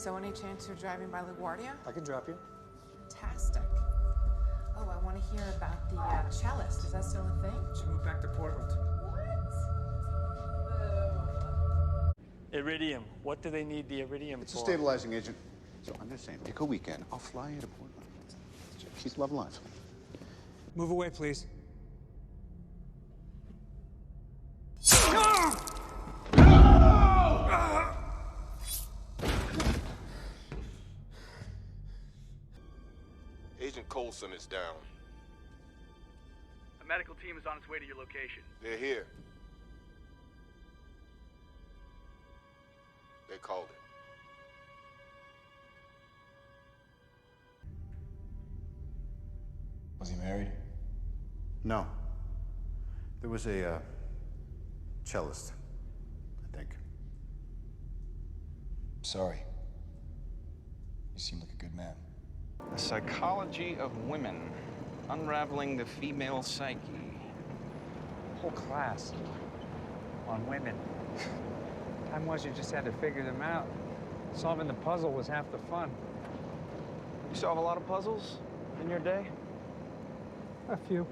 So any chance you're driving by LaGuardia? I can drop you. Fantastic. Oh, I want to hear about the Cellist. Is that still a thing? She moved back to Portland. Iridium. What do they need the iridium It's for? a stabilizing agent. So I'm just saying, pick a weekend. I'll fly you to Portland. Keep love alive. Move away, please. Agent Coulson is down. A medical team is on its way to your location. They're here. They called it. Was he married? No. There was a cellist, I think. Sorry. You seem like a good man. The psychology of women, unraveling the female psyche. Whole class on women. Time was you just had to figure them out. Solving the puzzle was half the fun. You solve a lot of puzzles in your day? A few.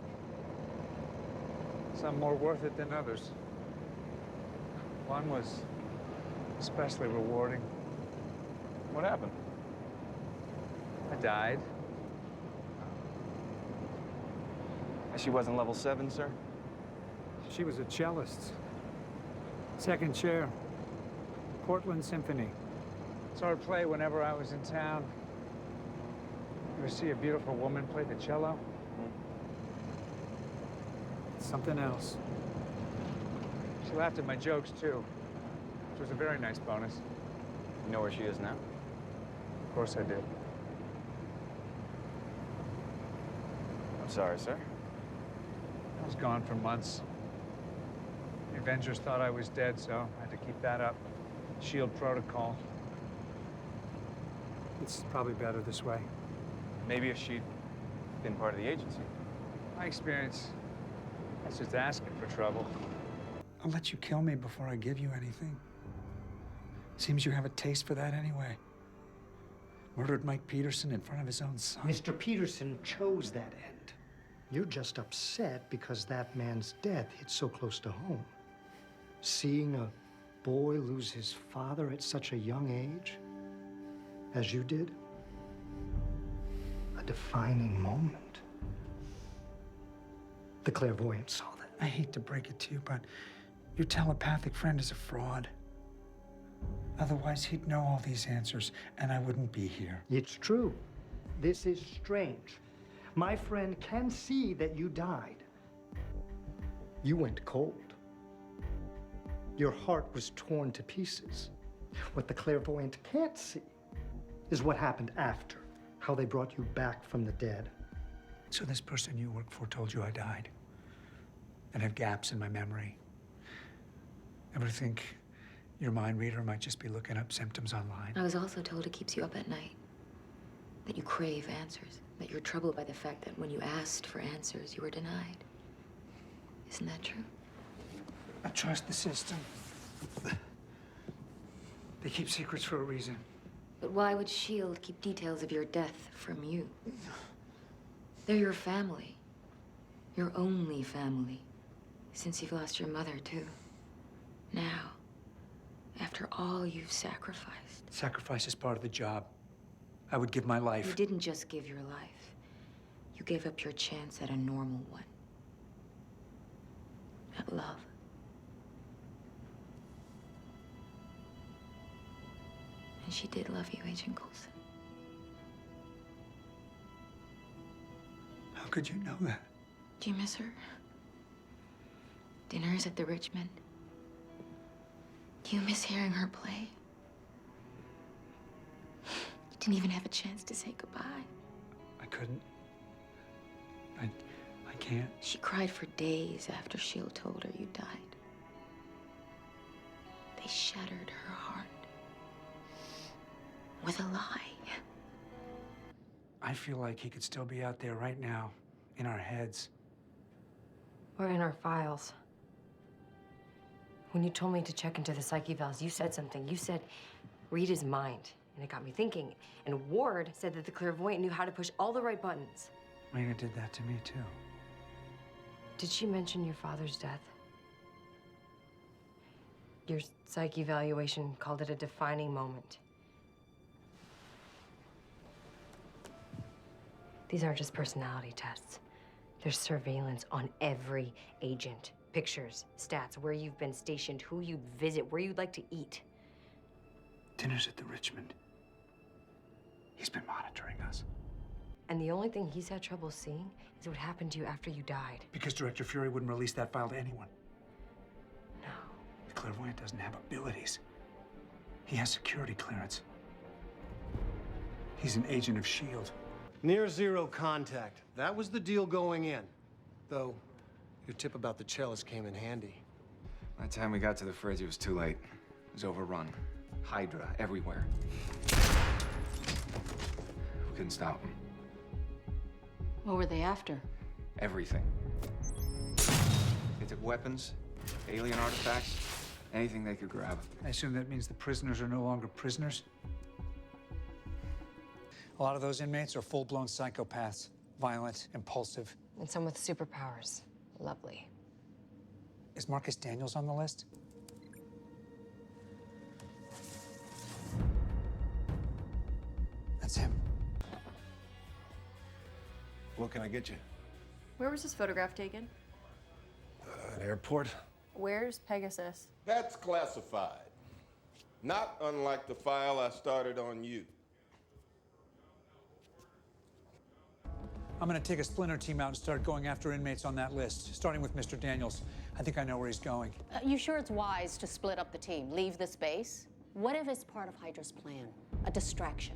Some more worth it than others. One was especially rewarding. What happened? I died. She wasn't level 7, sir? She was a cellist. Second chair. Portland Symphony. Saw her play whenever I was in town. You ever see a beautiful woman play the cello? It's something else. She laughed at my jokes, too, which was a very nice bonus. You know where she is now? Of course I did. I'm sorry, sir. I was gone for months. The Avengers thought I was dead, so I had to keep that up. S.H.I.E.L.D. protocol. It's probably better this way. Maybe if she'd been part of the agency. My experience, that's just asking for trouble. I'll let you kill me before I give you anything. Seems you have a taste for that anyway. Murdered Mike Peterson in front of his own son. Mr. Peterson chose that end. You're just upset because that man's death hit so close to home. Seeing a boy lose his father at such a young age, as you did, a defining moment. The clairvoyant saw that. I hate to break it to you, but your telepathic friend is a fraud. Otherwise, he'd know all these answers, and I wouldn't be here. It's true. This is strange. My friend can see that you died. You went cold. Your heart was torn to pieces. What the clairvoyant can't see is what happened after, how they brought you back from the dead. So this person you work for told you I died, and have gaps in my memory. Ever think your mind reader might just be looking up symptoms online? I was also told it keeps you up at night, that you crave answers, that you're troubled by the fact that when you asked for answers, you were denied. Isn't that true? I trust the system. They keep secrets for a reason. But why would S.H.I.E.L.D. keep details of your death from you? They're your family. Your only family. Since you've lost your mother, too. Now, after all you've sacrificed. Sacrifice is part of the job. I would give my life. You didn't just give your life. You gave up your chance at a normal one. At love. And she did love you, Agent Coulson. How could you know that? Do you miss her? Dinners at the Richmond? Do you miss hearing her play? You didn't even have a chance to say goodbye. I couldn't. I can't. She cried for days after S.H.I.E.L.D. told her you died. They shattered her heart. With a lie. I feel like he could still be out there right now, in our heads. Or in our files. When you told me to check into the psyche valves, you said something. You said, read his mind. And it got me thinking. And Ward said that the clairvoyant knew how to push all the right buttons. Rena did that to me, too. Did she mention your father's death? Your psych evaluation called it a defining moment. These aren't just personality tests. There's surveillance on every agent. Pictures, stats, where you've been stationed, who you'd visit, where you'd like to eat. Dinner's at the Richmond. He's been monitoring us. And the only thing he's had trouble seeing is what happened to you after you died. Because Director Fury wouldn't release that file to anyone. No. The clairvoyant doesn't have abilities. He has security clearance. He's an agent of S.H.I.E.L.D. Near zero contact. That was the deal going in. Though, your tip about the cellist came in handy. By the time we got to the fridge, it was too late. It was overrun. Hydra everywhere. We couldn't stop them. What were they after? Everything. They took weapons, alien artifacts, anything they could grab. I assume that means the prisoners are no longer prisoners? A lot of those inmates are full-blown psychopaths. Violent, impulsive. And some with superpowers. Lovely. Is Marcus Daniels on the list? That's him. What can I get you? Where was this photograph taken? An airport? Where's Pegasus? That's classified. Not unlike the file I started on you. I'm gonna take a splinter team out and start going after inmates on that list, starting with Mr. Daniels. I think I know where he's going. You sure it's wise to split up the team? Leave this base? What if it's part of Hydra's plan? A distraction?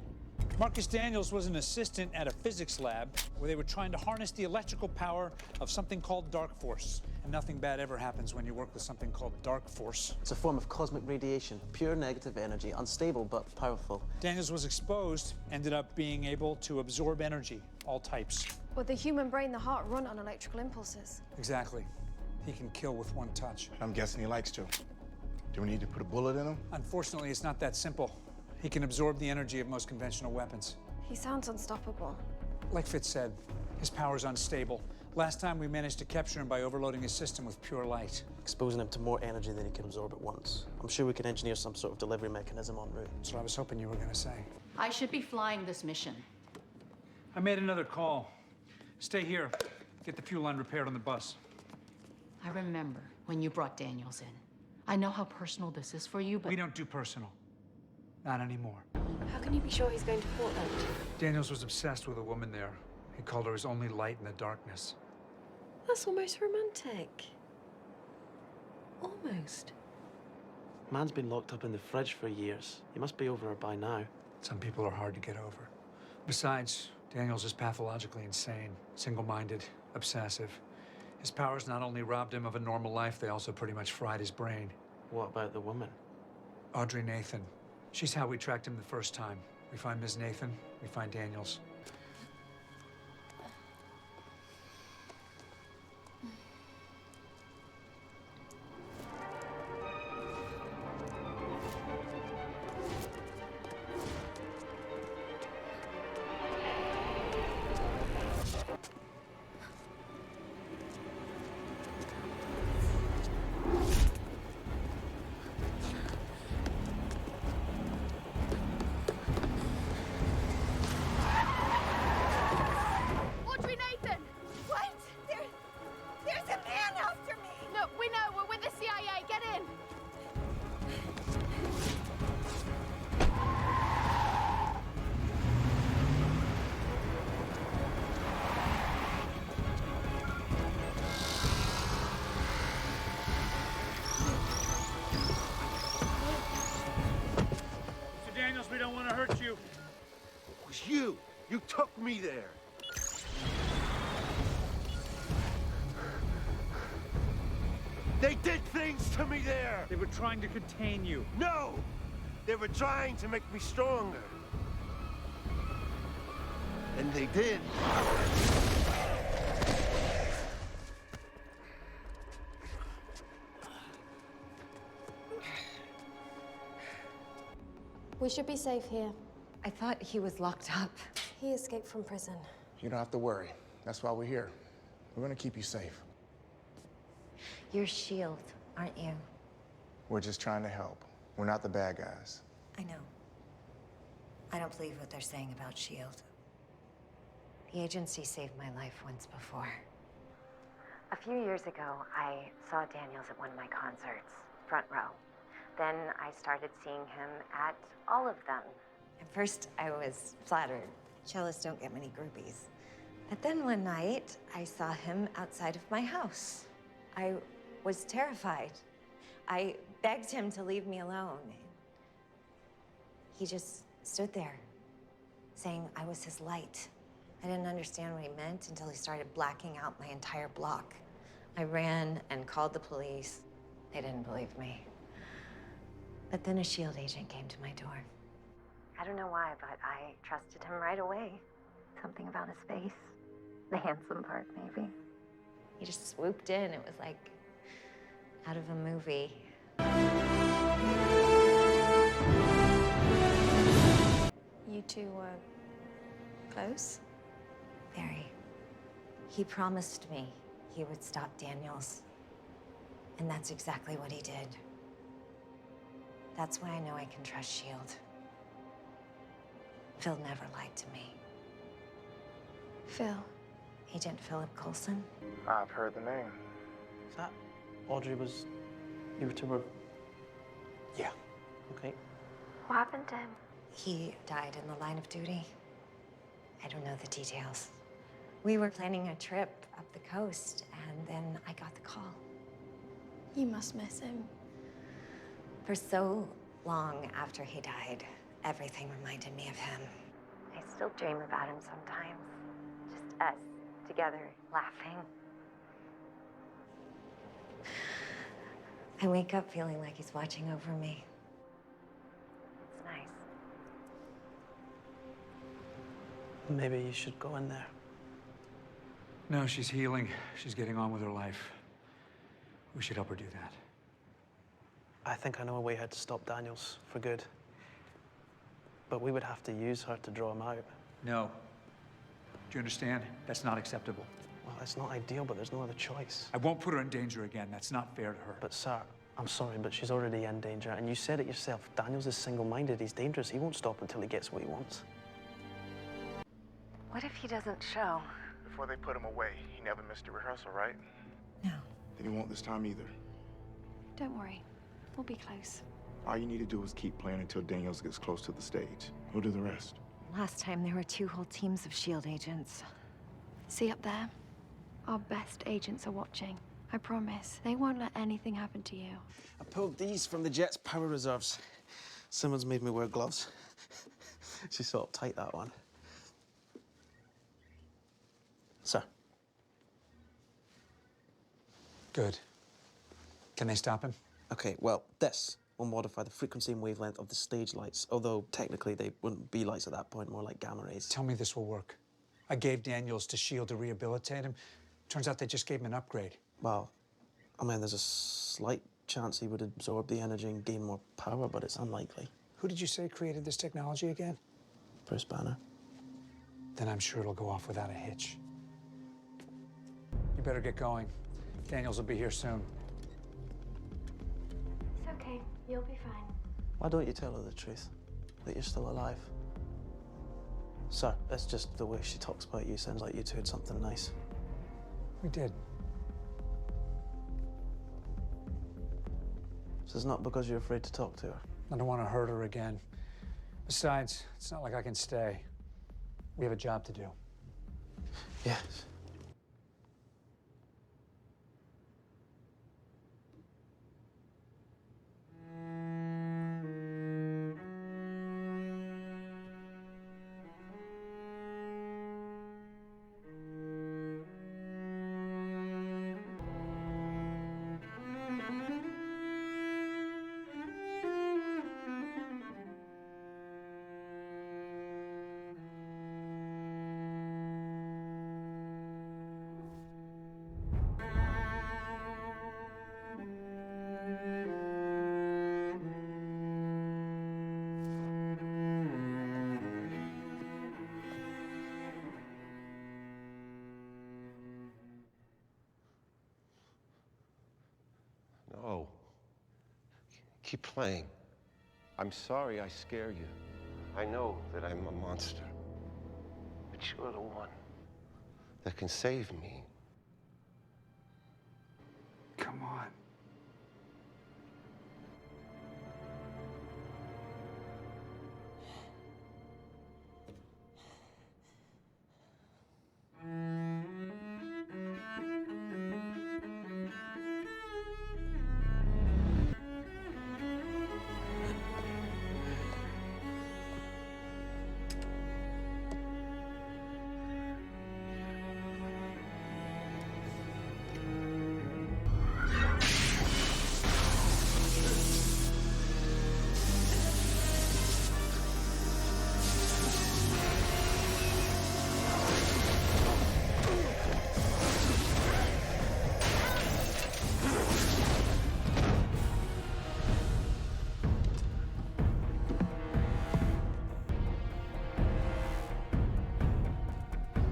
Marcus Daniels was an assistant at a physics lab where they were trying to harness the electrical power of something called dark force. And nothing bad ever happens when you work with something called dark force. It's a form of cosmic radiation, pure negative energy, unstable but powerful. Daniels was exposed, ended up being able to absorb energy, all types. With the human brain, the heart run on electrical impulses. Exactly. He can kill with one touch. I'm guessing he likes to. Do we need to put a bullet in him? Unfortunately, it's not that simple. He can absorb the energy of most conventional weapons. He sounds unstoppable. Like Fitz said, his power's unstable. Last time we managed to capture him by overloading his system with pure light. Exposing him to more energy than he can absorb at once. I'm sure we can engineer some sort of delivery mechanism en route. That's what I was hoping you were gonna say. I should be flying this mission. I made another call. Stay here. Get the fuel line repaired on the bus. I remember when you brought Daniels in. I know how personal this is for you, but... We don't do personal. Not anymore. How can you be sure he's going to Portland? Daniels was obsessed with a woman there. He called her his only light in the darkness. That's almost romantic. Almost. Man's been locked up in the fridge for years. He must be over her by now. Some people are hard to get over. Besides, Daniels is pathologically insane, single-minded, obsessive. His powers not only robbed him of a normal life, they also pretty much fried his brain. What about the woman? Audrey Nathan. She's how we tracked him the first time. We find Ms. Nathan, we find Daniels. Audrey Nathan! What? There's a man after me! No, we know. We're with the CIA. Get in! Mr. Daniels, we don't want to hurt you. It was you. You took me there. They did things to me there. They were trying to contain you. No! They were trying to make me stronger. And they did. We should be safe here. I thought he was locked up. He escaped from prison. You don't have to worry. That's why we're here. We're gonna keep you safe. You're S.H.I.E.L.D, aren't you? We're just trying to help. We're not the bad guys. I know. I don't believe what they're saying about S.H.I.E.L.D. The agency saved my life once before. A few years ago, I saw Daniels at one of my concerts, front row. Then I started seeing him at all of them. At first, I was flattered. Cellists don't get many groupies. But then one night, I saw him outside of my house. I was terrified. I begged him to leave me alone. He just stood there, saying I was his light. I didn't understand what he meant until he started blacking out my entire block. I ran and called the police. They didn't believe me. But then a S.H.I.E.L.D. agent came to my door. I don't know why, but I trusted him right away. Something about his face. The handsome part, maybe. He just swooped in. It was like out of a movie. You two were close? Very. He promised me he would stop Daniels. And that's exactly what he did. That's why I know I can trust S.H.I.E.L.D. Phil never lied to me. Phil. Agent Philip Coulson. I've heard the name. Is that Audrey was... you were to her... Yeah. Okay. What happened to him? He died in the line of duty. I don't know the details. We were planning a trip up the coast, and then I got the call. You must miss him. For so long after he died, everything reminded me of him. I still dream about him sometimes. Just us, together, laughing. I wake up feeling like he's watching over me. It's nice. Maybe you should go in there. No, she's healing. She's getting on with her life. We should help her do that. I think I know a way how to stop Daniels for good. But we would have to use her to draw him out. No. Do you understand? That's not acceptable. Well, it's not ideal, but there's no other choice. I won't put her in danger again. That's not fair to her. But, sir, I'm sorry, but she's already in danger. And you said it yourself. Daniels is single-minded. He's dangerous. He won't stop until he gets what he wants. What if he doesn't show? Before they put him away, he never missed a rehearsal, right? No. Then he won't this time either. Don't worry. We'll be close. All you need to do is keep playing until Daniels gets close to the stage. We'll do the rest. Last time, there were 2 whole teams of S.H.I.E.L.D. agents. See up there? Our best agents are watching. I promise. They won't let anything happen to you. I pulled these from the jet's power reserves. Someone's made me wear gloves. She's so uptight, that one. Sir. Good. Can they stop him? Okay, well, this will modify the frequency and wavelength of the stage lights, although technically they wouldn't be lights at that point, more like gamma rays. Tell me this will work. I gave Daniels to S.H.I.E.L.D. to rehabilitate him. Turns out they just gave him an upgrade. Well, I mean, there's a slight chance he would absorb the energy and gain more power, but it's unlikely. Who did you say created this technology again? Bruce Banner. Then I'm sure it'll go off without a hitch. You better get going. Daniels will be here soon. It's okay. You'll be fine. Why don't you tell her the truth? That you're still alive? Sir, it's just the way she talks about you. Sounds like you two had something nice. We did. So it's not because you're afraid to talk to her? I don't want to hurt her again. Besides, it's not like I can stay. We have a job to do. Yes. Keep playing. I'm sorry I scare you. I know that I'm a monster. But you're the one that can save me. Come on.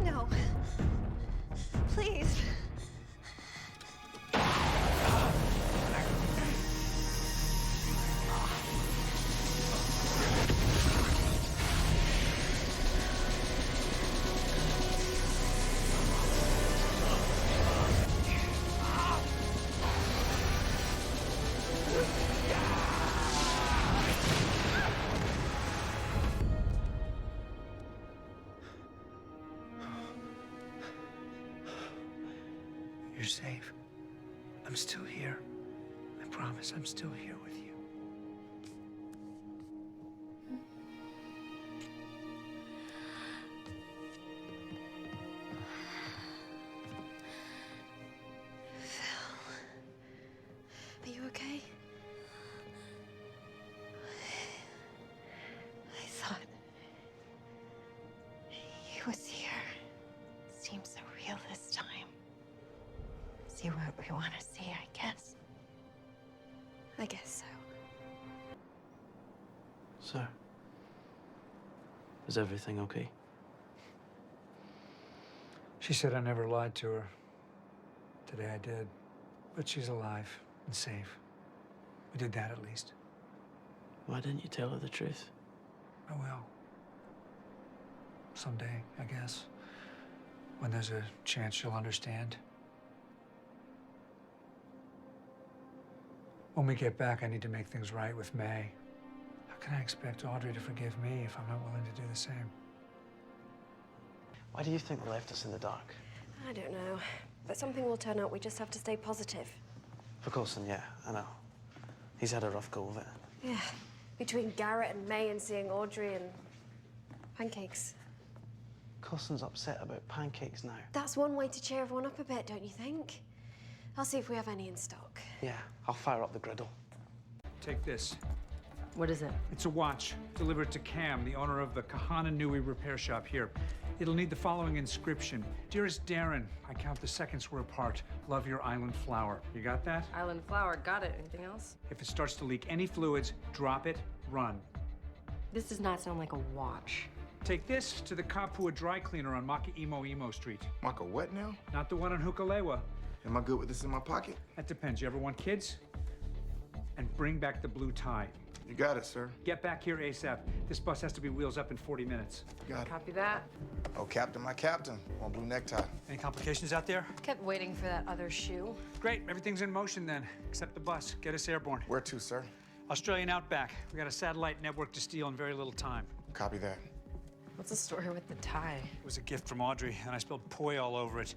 No. Please. You're safe. I'm still here. I promise I'm still here with you. Are you okay? I thought he was here. Seems so real this time. See what we want to see, I guess. I guess so. So, is everything okay? She said I never lied to her. Today I did. But she's alive and safe. We did that at least. Why didn't you tell her the truth? I will. Someday, I guess. When there's a chance she'll understand. When we get back, I need to make things right with May. How can I expect Audrey to forgive me if I'm not willing to do the same? Why do you think they left us in the dark? I don't know. But something will turn out. We just have to stay positive. For Coulson, yeah, I know. He's had a rough go of it. Yeah. Between Garrett and May and seeing Audrey and pancakes. Coulson's upset about pancakes now. That's one way to cheer everyone up a bit, don't you think? I'll see if we have any in stock. Yeah, I'll fire up the griddle. Take this. What is it? It's a watch delivered to Cam, the owner of the Kahana Nui repair shop here. It'll need the following inscription. Dearest Darren, I count the seconds we're apart. Love your island flower. You got that? Island flower. Got it. Anything else? If it starts to leak any fluids, drop it, run. This does not sound like a watch. Take this to the Kapua dry cleaner on Maka Imo Street. Maka what now? Not the one on Hukalewa. Am I good with this in my pocket? That depends. You ever want kids? And bring back the blue tie. You got it, sir. Get back here ASAP. This bus has to be wheels up in 40 minutes. Got it. Copy that. Oh, Captain, my captain. On blue necktie. Any complications out there? Kept waiting for that other shoe. Great. Everything's in motion then, except the bus. Get us airborne. Where to, sir? Australian Outback. We got a satellite network to steal in very little time. Copy that. What's the story with the tie? It was a gift from Audrey, and I spilled poi all over it.